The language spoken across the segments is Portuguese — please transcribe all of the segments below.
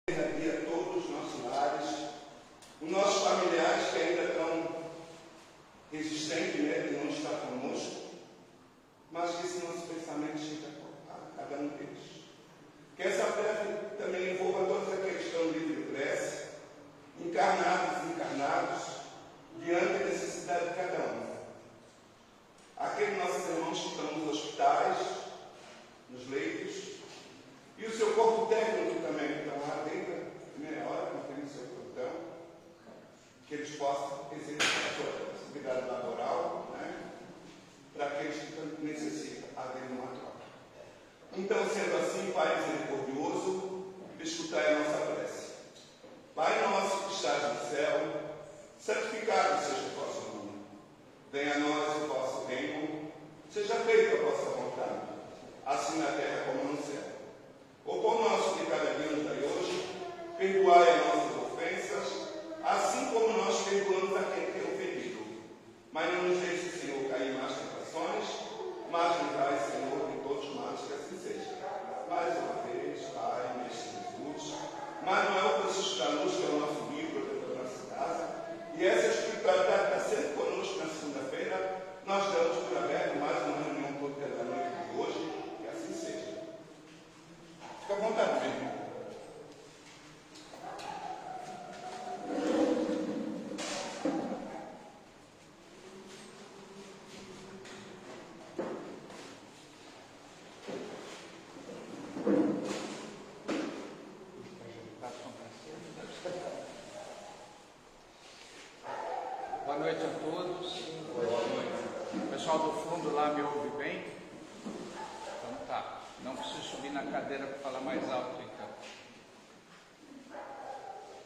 e a todos os nossos lares, os nossos familiares que ainda estão resistentes, né, de não estar conosco, mas que esse nosso pensamento chegue a cada um deles. Que essa prece também envolva todos aqueles que estão livres de prece, encarnados e desencarnados, diante da necessidade de cada um. Aqueles nossos irmãos que estão nos hospitais, nos leitos, e o seu corpo técnico também, que estão lá dentro, primeira hora, cumprindo o seu plantão, que eles possam exercer a sua atividade laboral, né, para aqueles que necessitam haver uma troca. Então, sendo assim, Pai misericordioso, escutai a nossa prece. Pai nosso que estás no céu, santificado seja o vosso nome. Venha a nós o vosso reino, seja feita a vossa vontade, assim na terra como no céu. O pão nosso de cada dia nos dai hoje, perdoai as nossas ofensas, assim como nós perdoamos a quem tem ofendido. Mas não nos deixe, Senhor, cair em más tentações, mas livrai, Senhor, de todos os males, que assim seja. Mais uma vez, Pai, Mestre Jesus, Manuel Francisco da Luz, que é o nosso guia, protetor da nossa casa, e essa espiritualidade está sempre conosco na segunda-feira. Nós damos por aberto mais uma reunião pública da noite de hoje, que assim seja. Fica à vontade, meu irmão. Boa noite a todos. Boa noite. O pessoal do fundo lá me ouve bem? Então tá. Não preciso subir na cadeira para falar mais alto, então.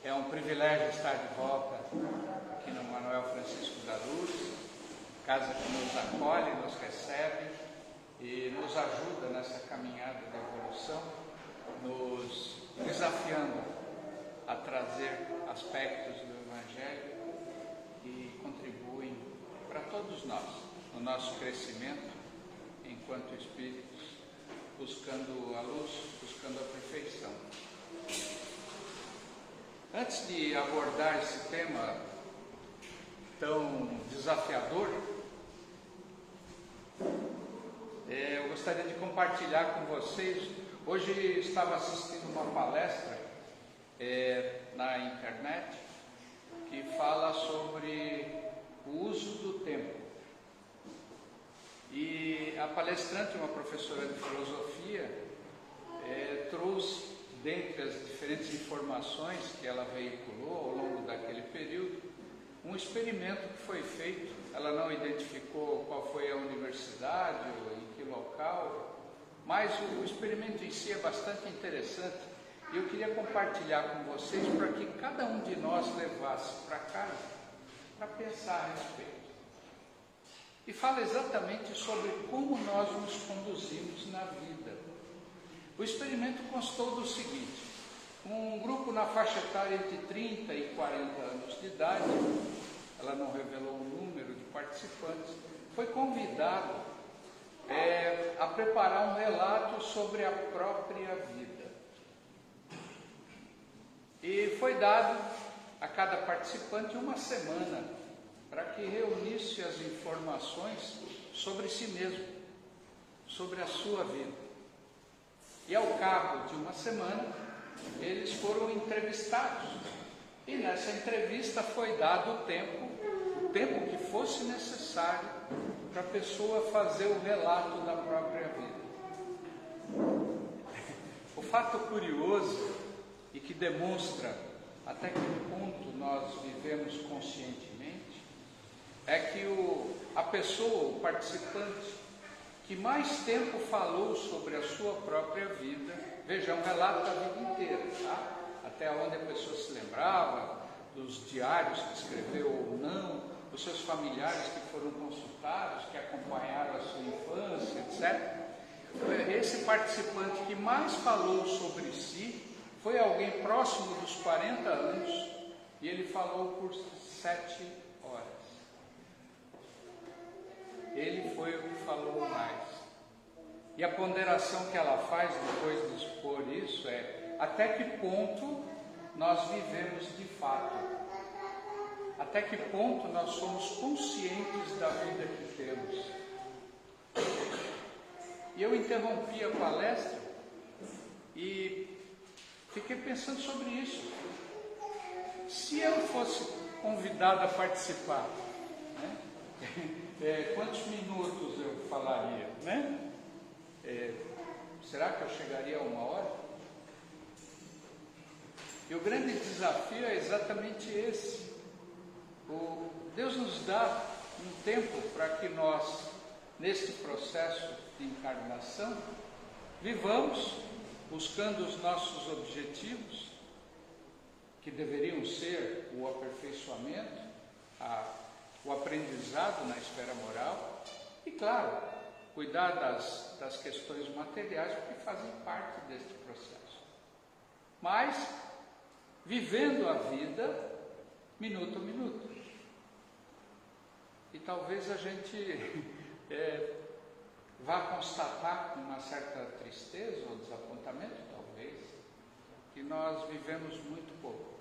É um privilégio estar de volta aqui no Manuel Francisco da Luz, casa que nos acolhe, nos recebe e nos ajuda nessa caminhada de evolução, nos desafiando a trazer aspectos do Evangelho que contribuem para todos nós, no nosso crescimento enquanto espíritos, buscando a luz, buscando a perfeição. Antes de abordar esse tema tão desafiador, eu gostaria de compartilhar com vocês. Hoje estava assistindo uma palestra na internet que fala sobre o uso do tempo. E a palestrante, uma professora de filosofia, trouxe, dentre as diferentes informações que ela veiculou ao longo daquele período, um experimento que foi feito. Ela não identificou qual foi a universidade ou em que local, mas o experimento em si é bastante interessante. E eu queria compartilhar com vocês para que cada um de nós levasse para casa para pensar a respeito. E fala exatamente sobre como nós nos conduzimos na vida. O experimento constou do seguinte: um grupo na faixa etária entre 30 e 40 anos de idade, ela não revelou o número de participantes, foi convidado a preparar um relato sobre a própria vida. E foi dado a cada participante uma semana para que reunisse as informações sobre si mesmo, sobre a sua vida. E ao cabo de uma semana, eles foram entrevistados. E nessa entrevista foi dado o tempo que fosse necessário para a pessoa fazer o relato da própria vida. O fato curioso e que demonstra até que ponto nós vivemos conscientemente é que a pessoa, o participante, que mais tempo falou sobre a sua própria vida, veja, um relato da vida inteira, tá? Até onde a pessoa se lembrava, dos diários que escreveu ou não, os seus familiares que foram consultados, que acompanharam a sua infância, etc. Esse participante que mais falou sobre si foi alguém próximo dos 40 anos, e ele falou por 7 horas. Ele foi o que falou mais. E a ponderação que ela faz depois de expor isso é: até que ponto nós vivemos de fato. Até que ponto nós somos conscientes da vida que temos. E eu interrompi a palestra e fiquei pensando sobre isso. Se eu fosse convidado a participar, né? Quantos minutos eu falaria, né? Será que eu chegaria a 1 hora? E o grande desafio é exatamente esse. Deus nos dá um tempo para que nós, neste processo de encarnação, vivamos buscando os nossos objetivos, que deveriam ser o aperfeiçoamento, o aprendizado na esfera moral e, claro, cuidar das questões materiais, porque fazem parte deste processo. Mas, vivendo a vida minuto a minuto. E talvez a gente vá constatar com uma certa tristeza ou desapontamento, talvez, que nós vivemos muito pouco.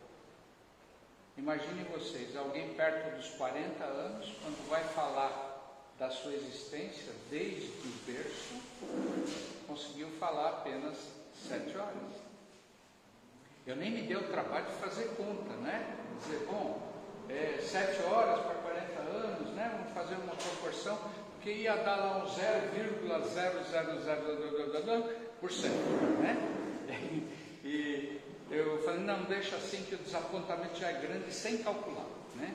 Imaginem vocês, alguém perto dos 40 anos, quando vai falar da sua existência desde o berço, conseguiu falar apenas 7 horas. Eu nem me dei o trabalho de fazer conta, né? Dizer, bom, 7 horas para 40 anos, né? Vamos fazer uma proporção, porque ia dar lá um 0,000%, né? E eu falei, não, deixa assim que o desapontamento já é grande sem calcular, né?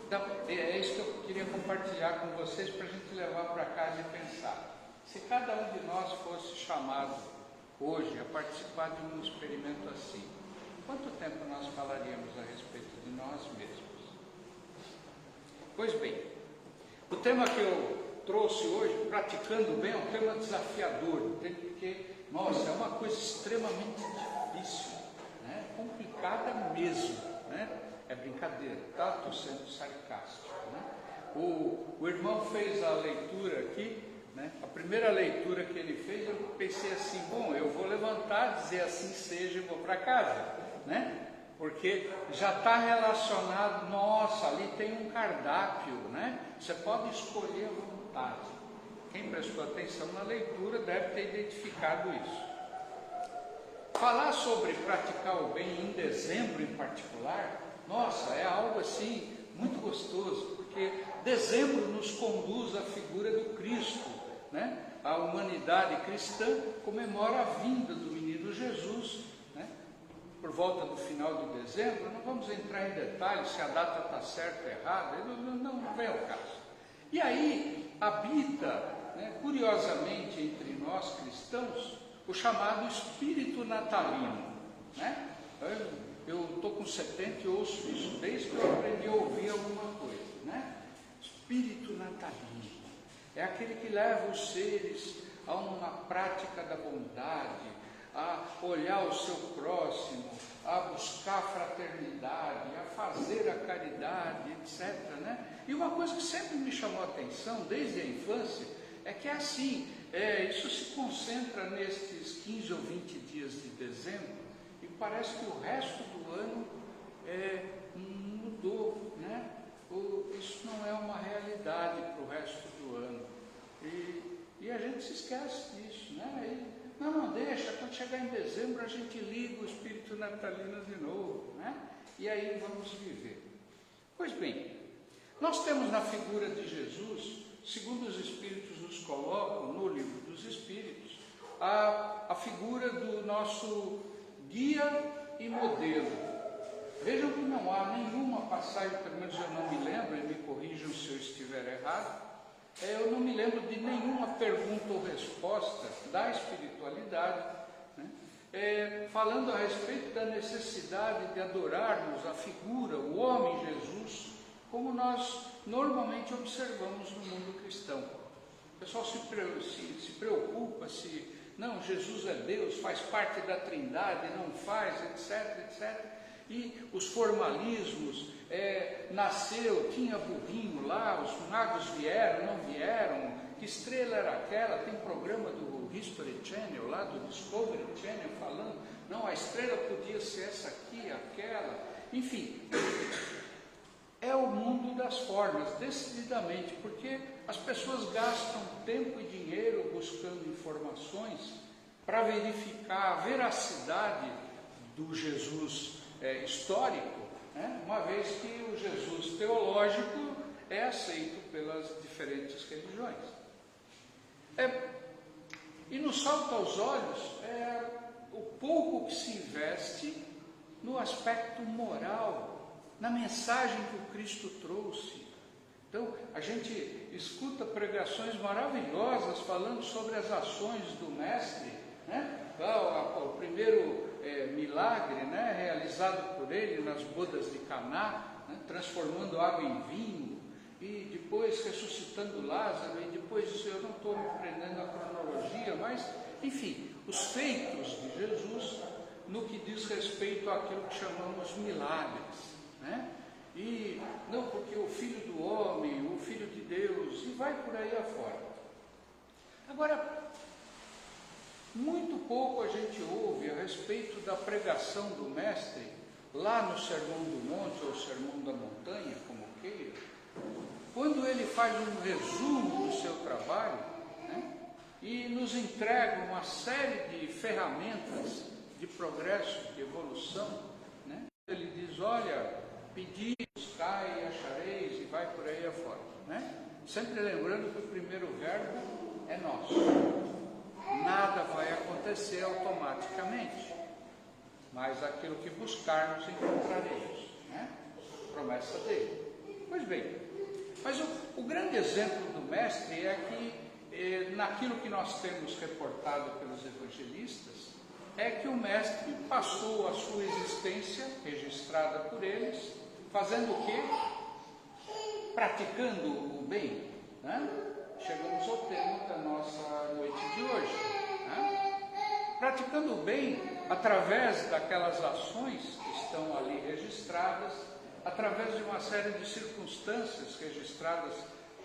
Então, é isso que eu queria compartilhar com vocês para a gente levar para casa e pensar. Se cada um de nós fosse chamado hoje a participar de um experimento assim, quanto tempo nós falaríamos a respeito de nós mesmos? Pois bem, o tema que eu trouxe hoje, praticando bem, é um tema desafiador, porque, nossa, é uma coisa extremamente difícil, né? Complicada mesmo, né? É brincadeira, tá? Estou sendo sarcástico, né? O irmão fez a leitura aqui, né? A primeira leitura que ele fez, eu pensei assim, bom, eu vou levantar, dizer assim seja e vou para casa, né? Porque já está relacionado, nossa, ali tem um cardápio, né? Você pode escolher à vontade. Quem prestou atenção na leitura deve ter identificado isso. Falar sobre praticar o bem em dezembro em particular, nossa, é algo assim muito gostoso, porque dezembro nos conduz à figura do Cristo, né? A humanidade cristã comemora a vinda do menino Jesus, né? Por volta do final de dezembro. Não vamos entrar em detalhes se a data está certa ou errada, não vem ao caso. E aí habita, né, curiosamente entre nós cristãos, o chamado espírito natalino, né? Eu estou com 70 e ouço isso desde que eu aprendi a ouvir alguma coisa, né? Espírito natalino é aquele que leva os seres a uma prática da bondade, a olhar o seu próximo, a buscar a fraternidade, a fazer a caridade, etc., né? E uma coisa que sempre me chamou a atenção desde a infância é que é assim, isso se concentra nestes 15 ou 20 dias de dezembro e parece que o resto do ano mudou, né? Isso não é uma realidade para o resto do ano. E a gente se esquece disso, né? Não, deixa, quando chegar em dezembro a gente liga o espírito natalino de novo, né? E aí vamos viver. Pois bem, nós temos na figura de Jesus, segundo os Espíritos nos colocam no Livro dos Espíritos, a figura do nosso guia e modelo. Vejam que não há nenhuma passagem, pelo menos eu não me lembro, e me corrijam se eu estiver errado, eu não me lembro de nenhuma pergunta ou resposta da espiritualidade, né, falando a respeito da necessidade de adorarmos a figura, o homem Jesus, como nós normalmente observamos no mundo cristão. O pessoal se preocupa se, não, Jesus é Deus, faz parte da Trindade, não faz, etc, etc. E os formalismos, nasceu, tinha burrinho lá, os magos vieram, não vieram, que estrela era aquela? Tem programa do History Channel, lá do Discovery Channel, falando, não, a estrela podia ser essa aqui, aquela. Enfim, é o mundo das formas, decididamente, porque as pessoas gastam tempo e dinheiro buscando informações para verificar a veracidade do Jesus histórico, né? Uma vez que o Jesus teológico é aceito pelas diferentes religiões. E nos salta aos olhos o pouco que se investe no aspecto moral, na mensagem que o Cristo trouxe. Então, a gente escuta pregações maravilhosas falando sobre as ações do Mestre, né? O primeiro milagre, né, realizado por ele nas bodas de Caná, né, transformando água em vinho, e depois ressuscitando Lázaro, e depois isso eu não estou me prendendo a cronologia, mas, enfim, os feitos de Jesus no que diz respeito àquilo que chamamos milagres, né? E não porque o Filho do Homem, o Filho de Deus, e vai por aí afora. Agora, muito pouco a gente ouve a respeito da pregação do Mestre lá no Sermão do Monte ou Sermão da Montanha, como queira, quando ele faz um resumo do seu trabalho, né, e nos entrega uma série de ferramentas de progresso, de evolução, né? Ele diz, olha, pedi, buscai e achareis, e vai por aí afora, né? Sempre lembrando que o primeiro verbo é nosso. Nada vai acontecer automaticamente, mas aquilo que buscarmos encontraremos, né? Promessa dele. Pois bem, mas o grande exemplo do Mestre é que, naquilo que nós temos reportado pelos evangelistas, é que o Mestre passou a sua existência, registrada por eles, fazendo o quê? Praticando o bem, né? Chegamos ao tema da nossa noite de hoje, né? Praticando o bem através daquelas ações que estão ali registradas, através de uma série de circunstâncias registradas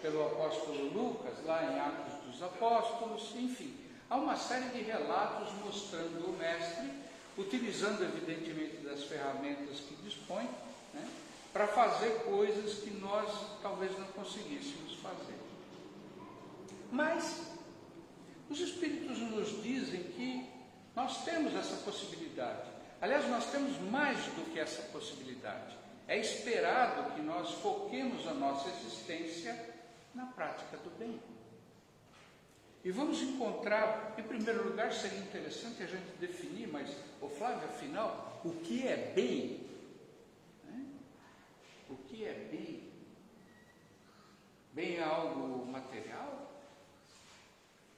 pelo apóstolo Lucas, lá em Atos dos Apóstolos, enfim. Há uma série de relatos mostrando o Mestre, utilizando evidentemente das ferramentas que dispõe, né, para fazer coisas que nós talvez não conseguíssemos fazer. Mas os Espíritos nos dizem que nós temos essa possibilidade. Aliás, nós temos mais do que essa possibilidade. É esperado que nós foquemos a nossa existência na prática do bem. E vamos encontrar, em primeiro lugar, seria interessante a gente definir, mas, Flávio, afinal, o que é bem? Né? O que é bem? Bem é algo material?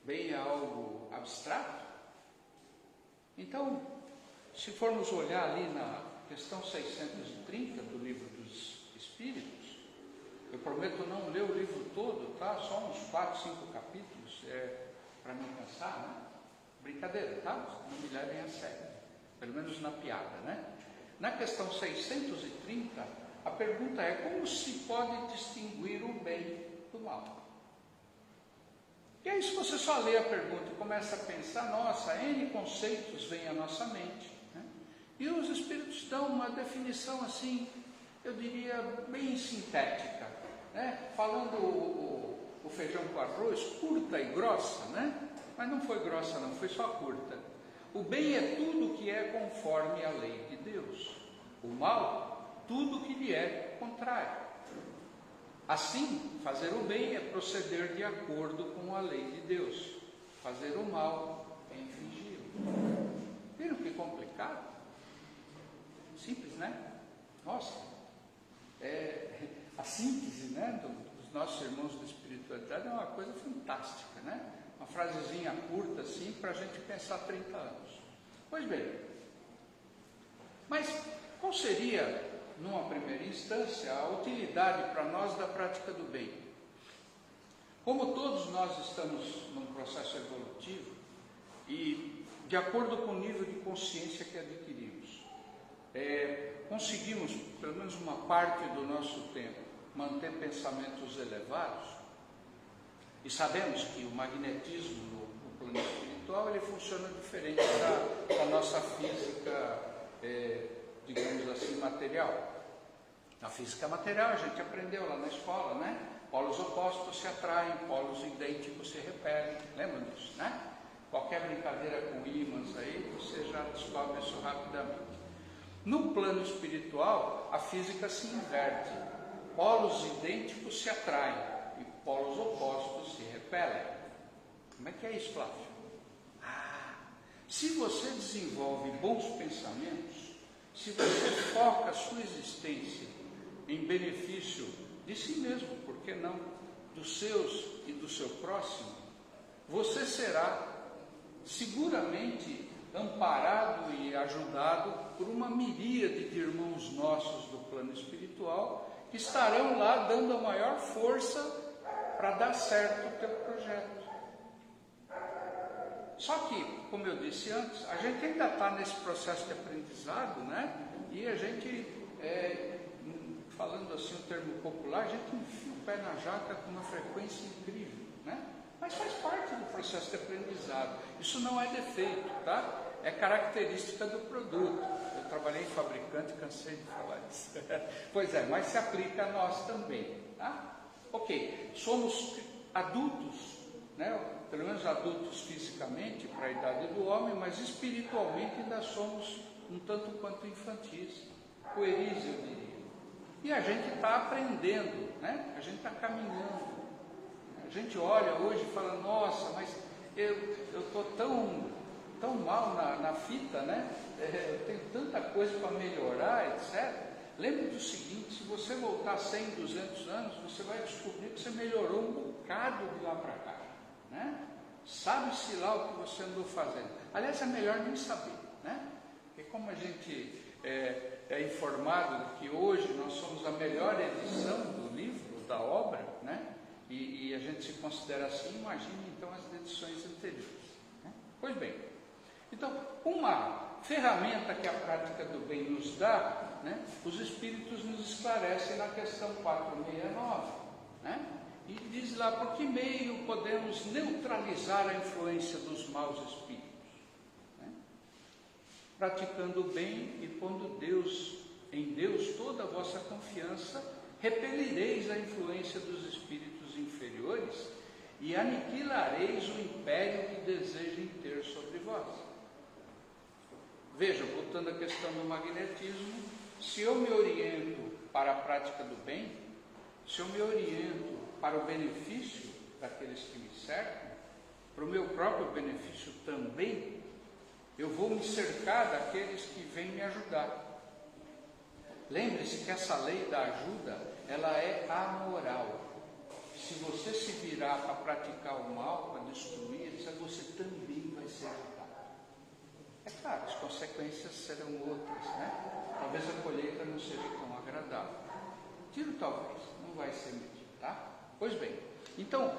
Bem é algo abstrato? Então, se formos olhar ali na questão 630 do Livro dos Espíritos, eu prometo não ler o livro todo, tá? Só uns 4, 5 capítulos, para não cansar, né? Brincadeira, tá? Não me levem a sério, pelo menos na piada, né? Na questão 630, a pergunta é: como se pode distinguir o bem do mal? E aí, se você só lê a pergunta e começa a pensar, nossa, N conceitos vêm à nossa mente, né? E os Espíritos dão uma definição assim, eu diria, bem sintética, né? Falando o feijão com arroz, curta e grossa, né? Mas não foi grossa não, foi só curta. O bem é tudo que é conforme a lei de Deus. O mal, tudo que lhe é contrário. Assim, fazer o bem é proceder de acordo com a lei de Deus. Fazer o mal é infringi-lo. Viram que complicado? Simples, né? Nossa, a síntese, né, dos nossos irmãos da espiritualidade é uma coisa fantástica, né? Uma frasezinha curta assim para a gente pensar 30 anos. Pois bem, mas qual seria, numa primeira instância, a utilidade para nós da prática do bem? Como todos nós estamos num processo evolutivo e de acordo com o nível de consciência que adquirimos, conseguimos, pelo menos uma parte do nosso tempo, manter pensamentos elevados, e sabemos que o magnetismo no plano espiritual ele funciona diferente da nossa física, digamos assim, material. material? Na física material a gente aprendeu lá na escola, né? Polos opostos se atraem, polos idênticos se repelem. Lembram disso, né? Qualquer brincadeira com ímãs aí, você já descobre isso rapidamente. No plano espiritual, a física se inverte. Polos idênticos se atraem e polos opostos se repelem. Como é que é isso, Flávio? Se você desenvolve bons pensamentos, se você foca a sua existência em benefício de si mesmo, por que não? Dos seus e do seu próximo, você será seguramente amparado e ajudado por uma miríade de irmãos nossos do plano espiritual que estarão lá dando a maior força para dar certo o teu projeto. Só que, como eu disse antes, a gente ainda está nesse processo de aprendizado, né? E a gente, falando assim o termo popular, a gente enfia o pé na jaca com uma frequência incrível, né? Mas faz parte do processo de aprendizado. Isso não é defeito, tá? É característica do produto. Eu trabalhei em fabricante, cansei de falar isso. Pois é, mas se aplica a nós também, tá? Ok, somos adultos, né? Pelo menos adultos fisicamente, para a idade do homem, mas espiritualmente ainda somos um tanto quanto infantis, pueris, eu diria. E a gente está aprendendo, né? A gente está caminhando. A gente olha hoje e fala, nossa, mas eu estou tão mal na fita, né? Eu tenho tanta coisa para melhorar, etc. Lembre do seguinte, se você voltar 100, 200 anos, você vai descobrir que você melhorou um bocado de lá para cá. Né? Sabe-se lá o que você andou fazendo. Aliás, é melhor nem saber, né? Porque como a gente é informado de que hoje nós somos a melhor edição do livro, da obra, né? E a gente se considera assim, imagine então as edições anteriores. Né? Pois bem, então, uma ferramenta que a prática do bem nos dá, né? Os Espíritos nos esclarecem na questão 469, né? E diz lá, por que meio podemos neutralizar a influência dos maus espíritos? Né? Praticando o bem e pondo em Deus toda a vossa confiança, repelireis a influência dos espíritos inferiores e aniquilareis o império que desejem ter sobre vós. Vejam, voltando à questão do magnetismo, se eu me oriento para a prática do bem, se eu me oriento para o benefício daqueles que me cercam, para o meu próprio benefício também, eu vou me cercar daqueles que vêm me ajudar. Lembre-se que essa lei da ajuda, ela é amoral. Se você se virar para praticar o mal, para destruir, você também vai ser ajudado. É claro, as consequências serão outras, né? Talvez a colheita não seja tão agradável. Tiro talvez, não vai ser mesmo, tá? Pois bem, então,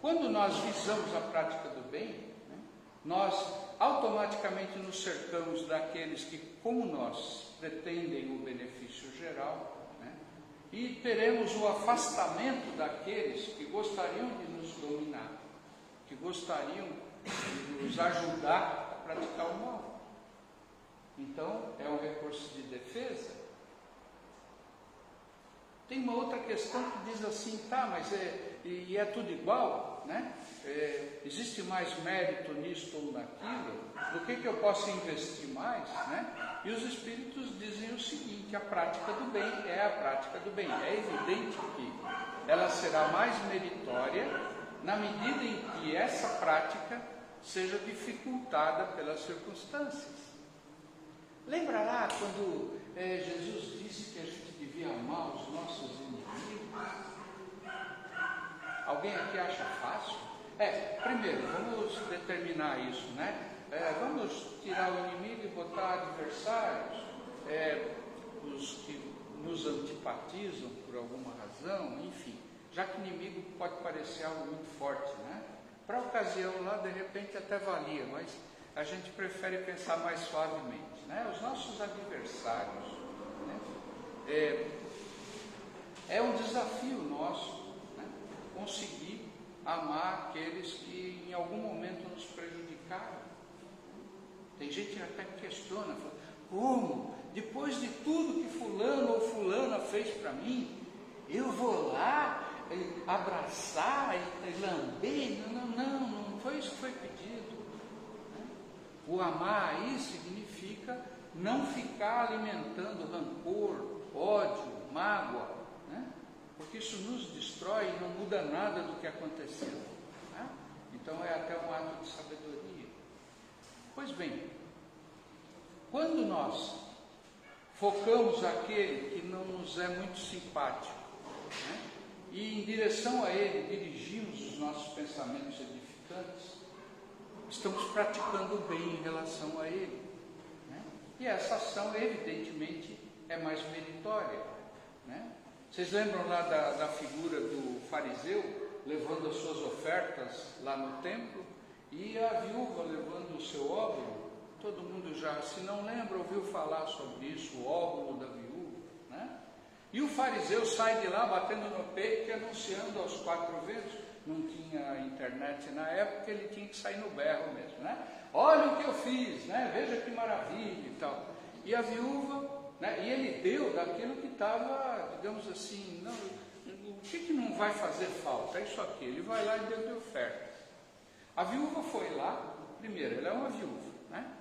quando nós visamos a prática do bem, né, nós automaticamente nos cercamos daqueles que, como nós, pretendem o benefício geral, né, e teremos o afastamento daqueles que gostariam de nos dominar, que gostariam de nos ajudar a praticar o mal. Então, é um recurso de defesa. Tem uma outra questão que diz assim, tá, mas é tudo igual, né? Existe mais mérito nisto ou naquilo? No que eu posso investir mais, né? E os Espíritos dizem o seguinte, a prática do bem é a prática do bem. É evidente que ela será mais meritória na medida em que essa prática seja dificultada pelas circunstâncias. Lembra lá quando Jesus disse que a gente devia amar os nossos inimigos? Alguém aqui acha fácil? Primeiro, vamos determinar isso, né? Vamos tirar o inimigo e botar adversários, os que nos antipatizam por alguma razão, enfim. Já que inimigo pode parecer algo muito forte, né? Para a ocasião lá, de repente até valia, mas a gente prefere pensar mais suavemente, né? Os nossos adversários, né? É um desafio nosso, né? Conseguir amar aqueles que em algum momento nos prejudicaram. Tem gente que até questiona, fala, como? Depois de tudo que fulano fulana fez para mim, eu vou lá abraçar e lamber. Não foi isso que foi pedido. O amar aí significa não ficar alimentando rancor, ódio, mágoa, né? Porque isso nos destrói e não muda nada do que aconteceu. Né? Então é até um ato de sabedoria. Pois bem, quando nós focamos aquele que não nos é muito simpático, né? E em direção a ele dirigimos os nossos pensamentos edificantes, estamos praticando o bem em relação a ele, né? E essa ação evidentemente é mais meritória, né? Vocês lembram lá da figura do fariseu levando as suas ofertas lá no templo e a viúva levando o seu óbolo? Todo mundo já, se não lembra, ouviu falar sobre isso, o óbolo da viúva, né? E o fariseu sai de lá batendo no peito e anunciando aos 4 ventos. Não tinha internet na época, ele tinha que sair no berro mesmo, né? Olha o que eu fiz, né? Veja que maravilha e tal. E a viúva, né? E ele deu daquilo que estava, digamos assim, não, o que não vai fazer falta? É isso aqui. Ele vai lá e deu de oferta. A viúva foi lá, primeiro, ela é uma viúva, né?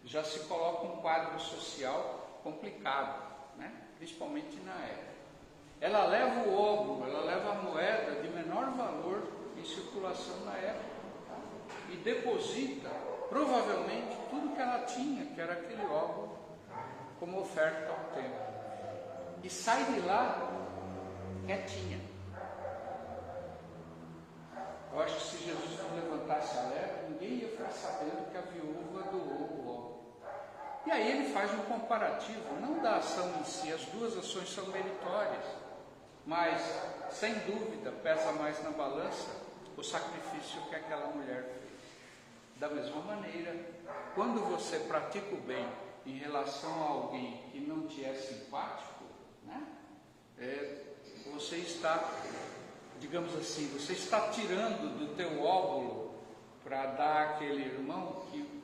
Já se coloca um quadro social complicado, né? Principalmente na época. Ela leva o óbolo, ela leva a moeda de menor valor em circulação na época, tá? E deposita, provavelmente, tudo que ela tinha, que era aquele óbolo, como oferta ao templo. E sai de lá quietinha. Eu acho que se Jesus não levantasse a lepra, ninguém ia ficar sabendo que a viúva doou o óbolo. E aí ele faz um comparativo, não da ação em si, as duas ações são meritórias, mas, sem dúvida, pesa mais na balança o sacrifício que aquela mulher fez. Da mesma maneira, quando você pratica o bem em relação a alguém que não te é simpático, né? Você está, digamos assim, você está tirando do teu óbolo para dar àquele irmão que,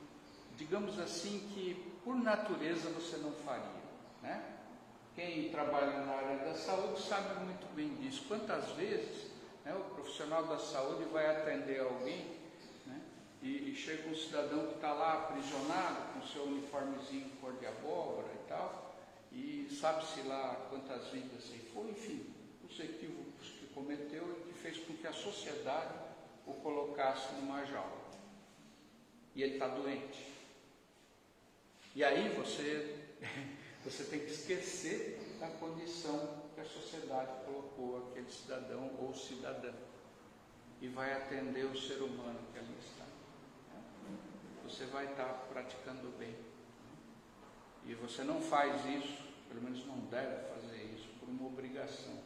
digamos assim, que por natureza você não faria, né? Quem trabalha na área da saúde sabe muito bem disso. Quantas vezes, né, o profissional da saúde vai atender alguém, né, e chega um cidadão que está lá aprisionado com seu uniformezinho cor de abóbora e tal, e sabe-se lá quantas vidas ceifou, enfim, os equívocos que cometeu e que fez com que a sociedade o colocasse numa jaula. E ele está doente. E aí você tem que esquecer da condição que a sociedade colocou aquele cidadão ou cidadã e vai atender o ser humano que ali está. Você vai estar praticando o bem. E você não faz isso, pelo menos não deve fazer isso, por uma obrigação,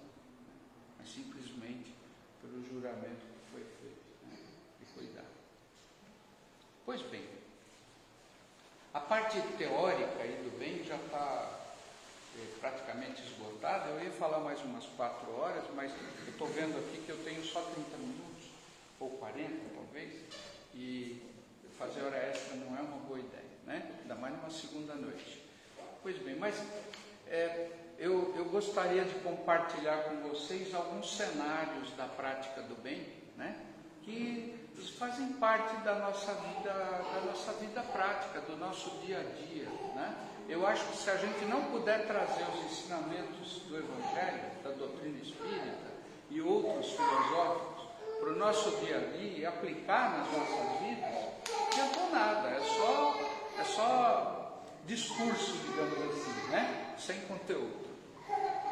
mas simplesmente pelo juramento que foi feito, né, de cuidar. Pois bem, a parte teórica aí do bem já está praticamente esgotada. Eu ia falar mais umas 4 horas, mas eu estou vendo aqui que eu tenho só 30 minutos, ou 40 talvez, e fazer hora extra não é uma boa ideia, né? Ainda mais numa segunda noite. Pois bem, mas eu gostaria de compartilhar com vocês alguns cenários da prática do bem, né? Que fazem parte da nossa vida prática, do nosso dia a dia, né? Eu acho que se a gente não puder trazer os ensinamentos do Evangelho, da doutrina espírita e outros filosóficos para o nosso dia a dia e aplicar nas nossas vidas, não adianta nada, é só discurso, digamos assim, né? Sem conteúdo.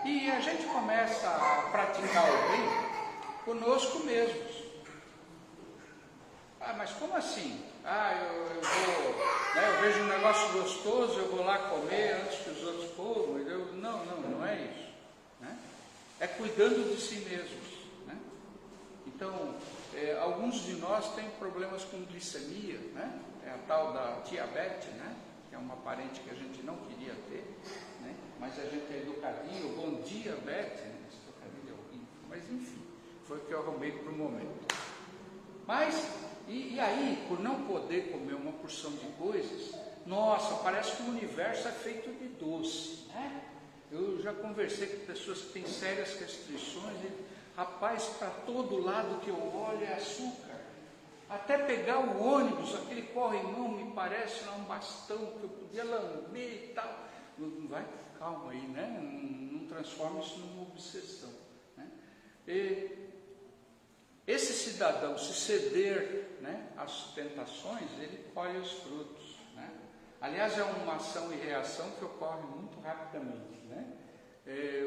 E a gente começa a praticar o bem conosco mesmos. Ah, mas como assim? Eu vou, né, eu vejo um negócio gostoso, eu vou lá comer antes que os outros comam. Não é isso, né? É cuidando de si mesmos, né? Então, alguns de nós têm problemas com glicemia, né? É a tal da diabetes, né? Que é uma parente que a gente não queria ter, né? Mas a gente é educadinho, bom dia, Bete, né? Esse trocadilho é horrível, mas enfim, foi o que eu arrumei para o momento. Mas, e aí, por não poder comer uma porção de coisas, nossa, parece que o universo é feito de doce, né? Eu já conversei com pessoas que têm sérias restrições e, rapaz, para todo lado que eu olho é açúcar. Até pegar o ônibus, aquele corrimão me parece lá um bastão que eu podia lamber e tal. Vai, calma aí, né? Não transforma isso numa obsessão, né? E esse cidadão, se ceder, né, às tentações, ele colhe os frutos, né? Aliás, é uma ação e reação que ocorre muito rapidamente, né?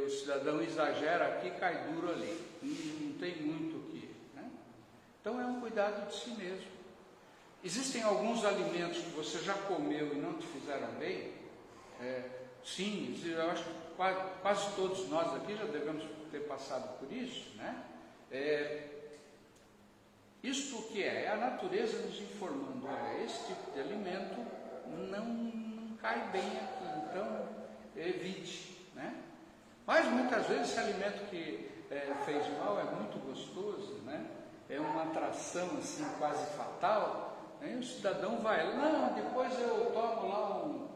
O cidadão exagera aqui, cai duro ali, não tem muito o que, né? Então é um cuidado de si mesmo. Existem alguns alimentos que você já comeu e não te fizeram bem? Sim, eu acho que quase todos nós aqui já devemos ter passado por isso, né? Isto o que é? É a natureza nos informando, olha, esse tipo de alimento não cai bem aqui, então evite, né? Mas muitas vezes esse alimento que fez mal é muito gostoso, né? É uma atração assim quase fatal, né? E o cidadão vai, não, depois eu tomo lá um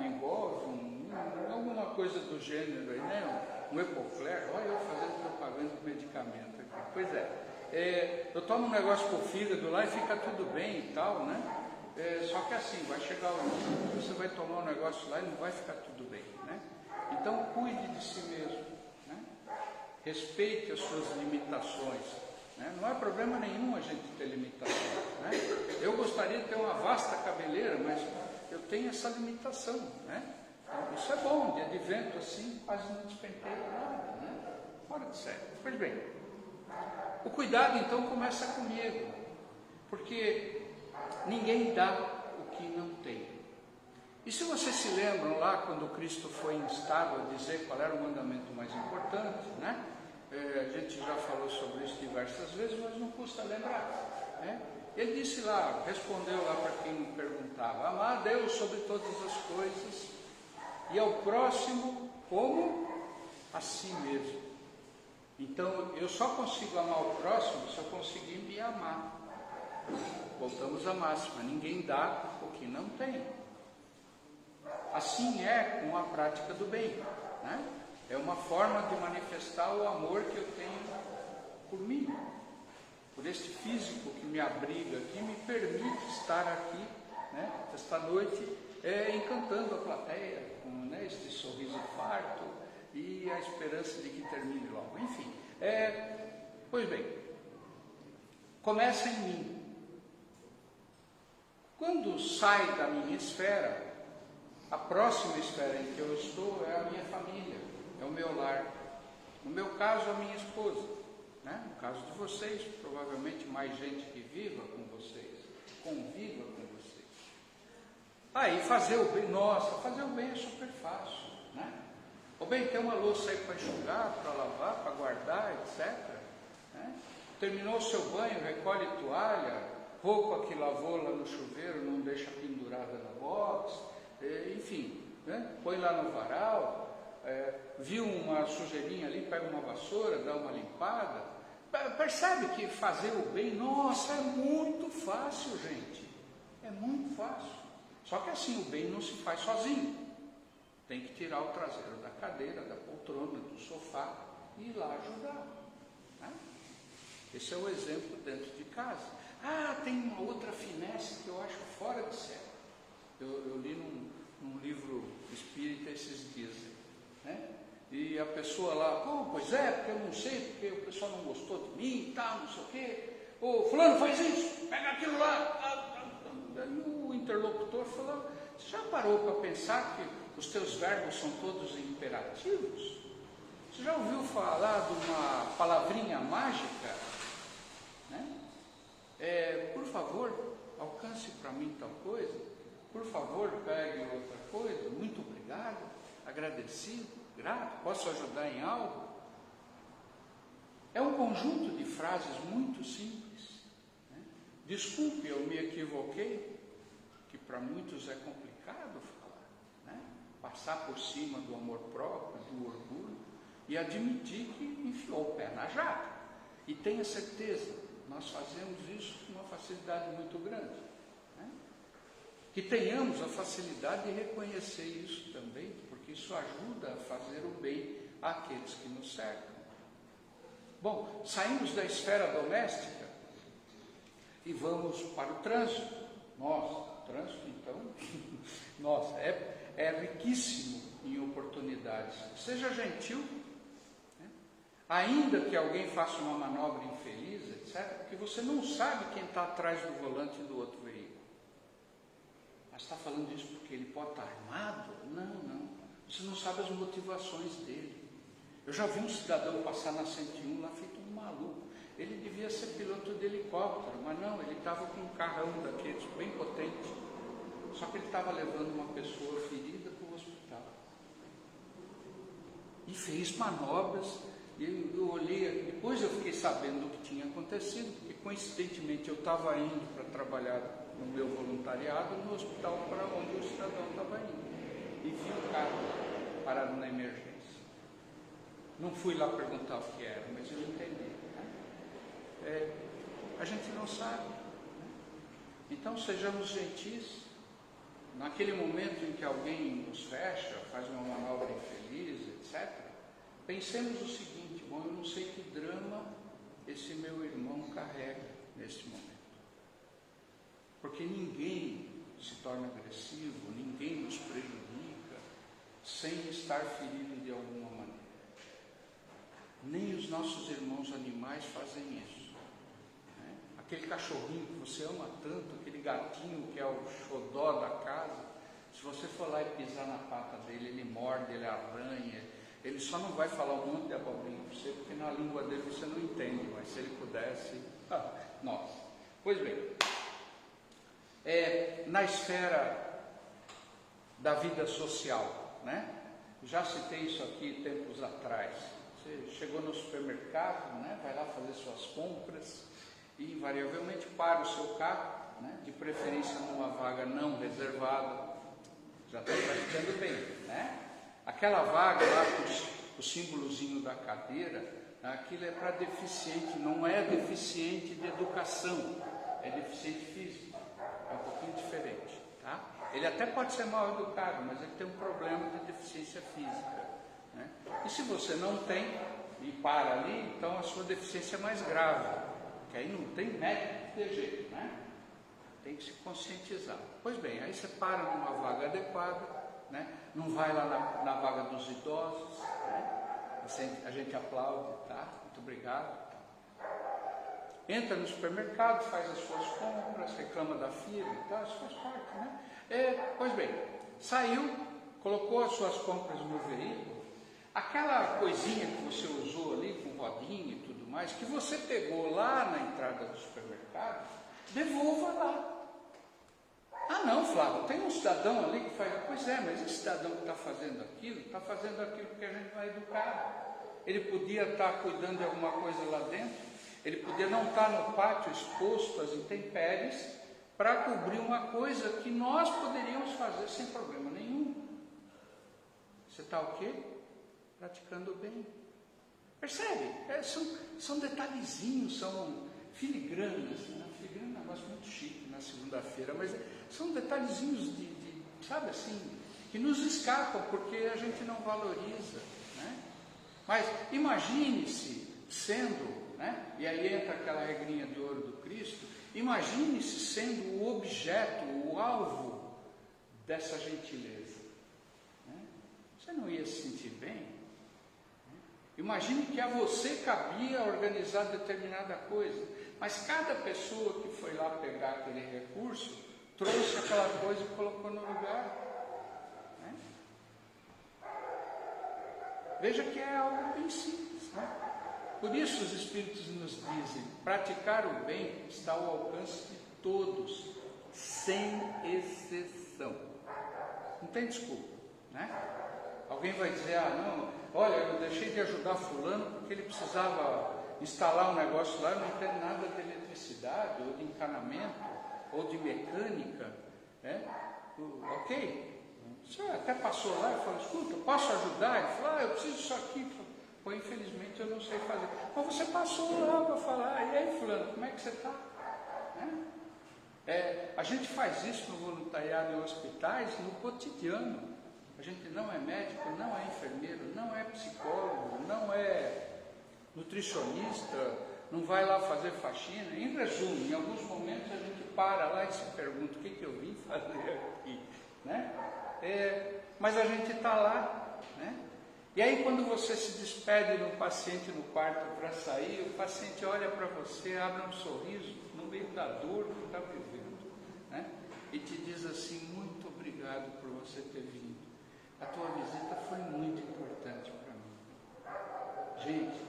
Engolf, alguma coisa do gênero aí, né? Um Epocler, olha eu fazendo propaganda de medicamento aqui. Pois eu tomo um negócio pro fígado lá e fica tudo bem e tal, né? Só que assim, vai chegar o dia, você vai tomar um negócio lá e não vai ficar tudo bem, né? Então cuide de si mesmo, né? Respeite as suas limitações, né? Não há problema nenhum a gente ter limitações, né? Eu gostaria de ter uma vasta cabeleira, mas eu tenho essa limitação, né? Então, isso é bom, de advento assim, quase não despenteia nada, né? Fora de sério. Pois bem, o cuidado então começa comigo, porque ninguém dá o que não tem. E se vocês se lembram lá, quando Cristo foi instado a dizer qual era o mandamento mais importante, né? A gente já falou sobre isso diversas vezes, mas não custa lembrar, né? Ele disse lá, respondeu lá para quem me perguntava, amar a Deus sobre todas as coisas e ao próximo como a si mesmo. Então, eu só consigo amar o próximo se eu conseguir me amar. Voltamos à máxima, ninguém dá o que não tem. Assim é com a prática do bem, né? É uma forma de manifestar o amor que eu tenho por mim, por este físico que me abriga, que me permite estar aqui, né, esta noite, encantando a plateia, com, né, este sorriso farto e a esperança de que termine logo. Enfim, pois bem, começa em mim. Quando sai da minha esfera, a próxima esfera em que eu estou é a minha família, é o meu lar. No meu caso, a minha esposa, né? No caso de vocês, provavelmente mais gente que viva com vocês, conviva com vocês. Aí fazer o bem, nossa, fazer o bem é super fácil, né? O bem ter uma louça aí para enxugar, para lavar, para guardar, etc. Né? Terminou o seu banho, recolhe toalha, roupa que lavou lá no chuveiro, não deixa pendurada na box, enfim, né? Põe lá no varal, viu uma sujeirinha ali, pega uma vassoura, dá uma limpada. Percebe que fazer o bem, nossa, é muito fácil, gente. É muito fácil. Só que assim, o bem não se faz sozinho. Tem que tirar o traseiro da cadeira, da poltrona, do sofá e ir lá ajudar, né? Esse é o exemplo dentro de casa. Tem uma outra finesse que eu acho fora de série. Eu li num livro espírita esses dias, né? E a pessoa lá, pois é, porque eu não sei, porque o pessoal não gostou de mim e tal, não sei o quê. Fulano faz isso, pega aquilo lá. Aí o interlocutor falou, você já parou para pensar que os teus verbos são todos imperativos? Você já ouviu falar de uma palavrinha mágica? Né? Por favor, alcance para mim tal coisa. Por favor, pegue outra coisa. Muito obrigado, agradecido, grato, posso ajudar em algo? É um conjunto de frases muito simples, né? Desculpe, eu me equivoquei, que para muitos é complicado falar, né? Passar por cima do amor próprio, do orgulho e admitir que enfiou o pé na jaca. E tenha certeza, nós fazemos isso com uma facilidade muito grande, né? Que tenhamos a facilidade de reconhecer isso também, porque isso ajuda a fazer o bem àqueles que nos cercam. Bom, saímos da esfera doméstica e vamos para o trânsito. Nossa, trânsito então, nossa, é riquíssimo em oportunidades. Seja gentil, né? Ainda que alguém faça uma manobra infeliz, etc., porque você não sabe quem está atrás do volante do outro veículo. Mas está falando isso porque ele pode estar armado? Não. Você não sabe as motivações dele. Eu já vi um cidadão passar na 101 lá feito um maluco. Ele devia ser piloto de helicóptero, mas não, ele estava com um carrão daqueles, bem potente. Só que ele estava levando uma pessoa ferida para o hospital. E fez manobras, e eu olhei, depois eu fiquei sabendo do que tinha acontecido, porque coincidentemente eu estava indo para trabalhar no meu voluntariado no hospital para onde o cidadão estava indo. E vi o carro parado na emergência. Não fui lá perguntar o que era, mas eu entendi. A gente não sabe. Então sejamos gentis. Naquele momento em que alguém nos fecha, faz uma manobra infeliz, etc., pensemos o seguinte: bom, eu não sei que drama esse meu irmão carrega neste momento. Porque ninguém se torna agressivo, ninguém nos prejudica sem estar ferido de alguma maneira. Nem os nossos irmãos animais fazem isso. Né? Aquele cachorrinho que você ama tanto, aquele gatinho que é o xodó da casa, se você for lá e pisar na pata dele, ele morde, ele arranha, ele só não vai falar um monte de abobrinha para você, porque na língua dele você não entende, mas se ele pudesse... nossa. Pois bem, na esfera da vida social, né? Já citei isso aqui tempos atrás. Você chegou no supermercado, né? Vai lá fazer suas compras e invariavelmente para o seu carro, né? De preferência numa vaga não reservada. Já está praticando bem, né? Aquela vaga lá com o símbolozinho da cadeira, aquilo é para deficiente, não é deficiente de educação, é deficiente físico, é um pouquinho diferente, tá? Ele até pode ser mal educado, mas ele tem um problema de deficiência física, né? E se você não tem e para ali, então a sua deficiência é mais grave, que aí não tem médico de jeito, né? Tem que se conscientizar. Pois bem, aí você para numa vaga adequada, né? Não vai lá na vaga dos idosos, né? A gente aplaude, tá? Muito obrigado. Entra no supermercado, faz as suas compras, reclama da fila, tá? Isso faz parte, né? Pois bem, saiu, colocou as suas compras no veículo, aquela coisinha que você usou ali com rodinha e tudo mais, que você pegou lá na entrada do supermercado, devolva lá. Ah não, Flávio, tem um cidadão ali que faz... Pois é, mas esse cidadão que está fazendo aquilo porque a gente não é educado. Ele podia estar cuidando de alguma coisa lá dentro, ele podia não estar no pátio exposto às intempéries para cobrir uma coisa que nós poderíamos fazer sem problema nenhum. Você está o quê? Praticando o bem. Percebe? São detalhezinhos, são filigranas, né? Filigrana é um negócio muito chique na segunda-feira, mas são detalhezinhos sabe assim, que nos escapam porque a gente não valoriza, né? Mas imagine-se sendo, né? E aí entra aquela regrinha de ouro do Cristo, imagine-se sendo o objeto, o alvo dessa gentileza, né? Você não ia se sentir bem? Imagine que a você cabia organizar determinada coisa, mas cada pessoa que foi lá pegar aquele recurso, trouxe aquela coisa e colocou no lugar. Né? Veja que é algo bem simples. Né? Por isso os Espíritos nos dizem, praticar o bem está ao alcance de todos, sem exceção. Não tem desculpa. Né? Alguém vai dizer, não, olha, eu deixei de ajudar fulano porque ele precisava instalar um negócio lá, eu não entendo nada de eletricidade, ou de encanamento, ou de mecânica, né? Ok, você até passou lá e falou, escuta, posso ajudar? Ele falou, eu preciso disso aqui. Pô, infelizmente eu não sei fazer. Mas você passou lá para falar, e aí fulano, como é que você está? Né? A gente faz isso no voluntariado em hospitais, no cotidiano. A gente não é médico, não é enfermeiro, não é psicólogo, não é nutricionista, não vai lá fazer faxina. Em resumo, em alguns momentos a gente para lá e se pergunta o que eu vim fazer aqui, né? Mas a gente está lá, né? E aí quando você se despede de um paciente no quarto para sair, o paciente olha para você, abre um sorriso no meio da dor que está vivendo, né? E te diz assim: muito obrigado por você ter vindo. A tua visita foi muito importante para mim. Gente,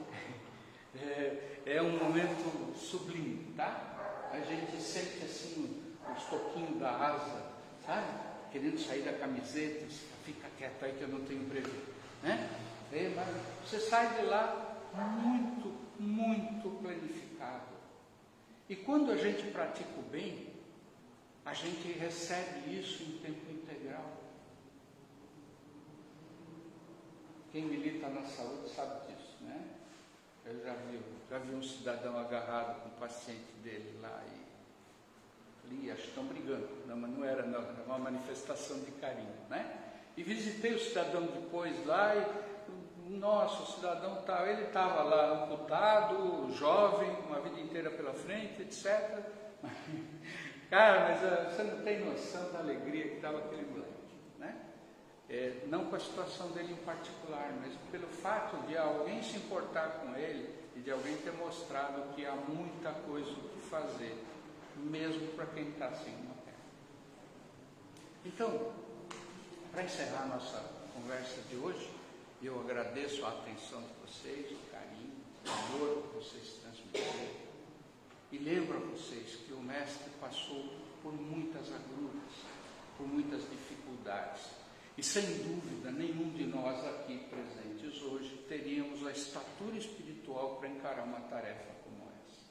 é um momento sublime, tá? A gente sente assim os toquinhos da asa, sabe? Querendo sair da camiseta, fica quieto aí que eu não tenho brevet, né? Mas você sai de lá muito, muito planificado. E quando a gente pratica o bem, a gente recebe isso em tempo integral. Quem milita na saúde sabe disso, né? Eu já vi um cidadão agarrado com o paciente dele lá e ali, acho que estão brigando, não, mas não era, não, era uma manifestação de carinho, né? E visitei o cidadão depois lá e, nossa, o cidadão tal, ele estava lá amputado, jovem, uma vida inteira pela frente, etc. Cara, mas você não tem noção da alegria que estava aquele moleque, né? Não com a situação dele em particular, mas pelo fato de alguém se importar com ele e de alguém ter mostrado que há muita coisa que fazer, mesmo para quem está sem uma perna. Então, para encerrar a nossa conversa de hoje, eu agradeço a atenção de vocês, o carinho, o amor que vocês transmitiram. E lembro a vocês que o Mestre passou por muitas agruras, por muitas dificuldades. E sem dúvida, nenhum de nós aqui presentes hoje teríamos a estatura espiritual para encarar uma tarefa como essa.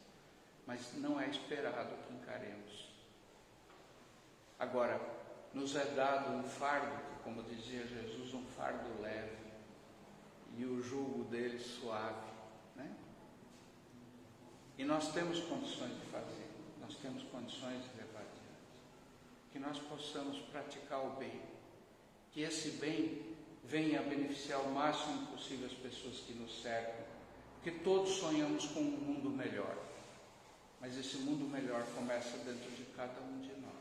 Mas não é esperado que encaremos. Agora, nos é dado um fardo, que, como dizia Jesus, um fardo leve, e o jugo dele suave, né? E nós temos condições de fazer, nós temos condições de levar adiante. Que nós possamos praticar o bem, que esse bem venha a beneficiar o máximo possível as pessoas que nos cercam, porque todos sonhamos com um mundo melhor, mas esse mundo melhor começa dentro de cada um de nós.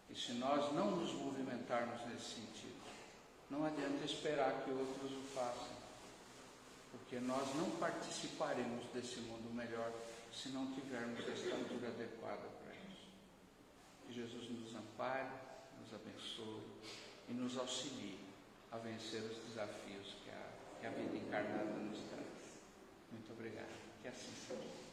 E se nós não nos movimentarmos nesse sentido, não adianta esperar que outros o façam, porque nós não participaremos desse mundo melhor se não tivermos a estatura adequada para isso. Que Jesus nos ampare, nos abençoe e nos auxilie a vencer os desafios que a vida encarnada nos traz. Muito obrigado. Que assim seja.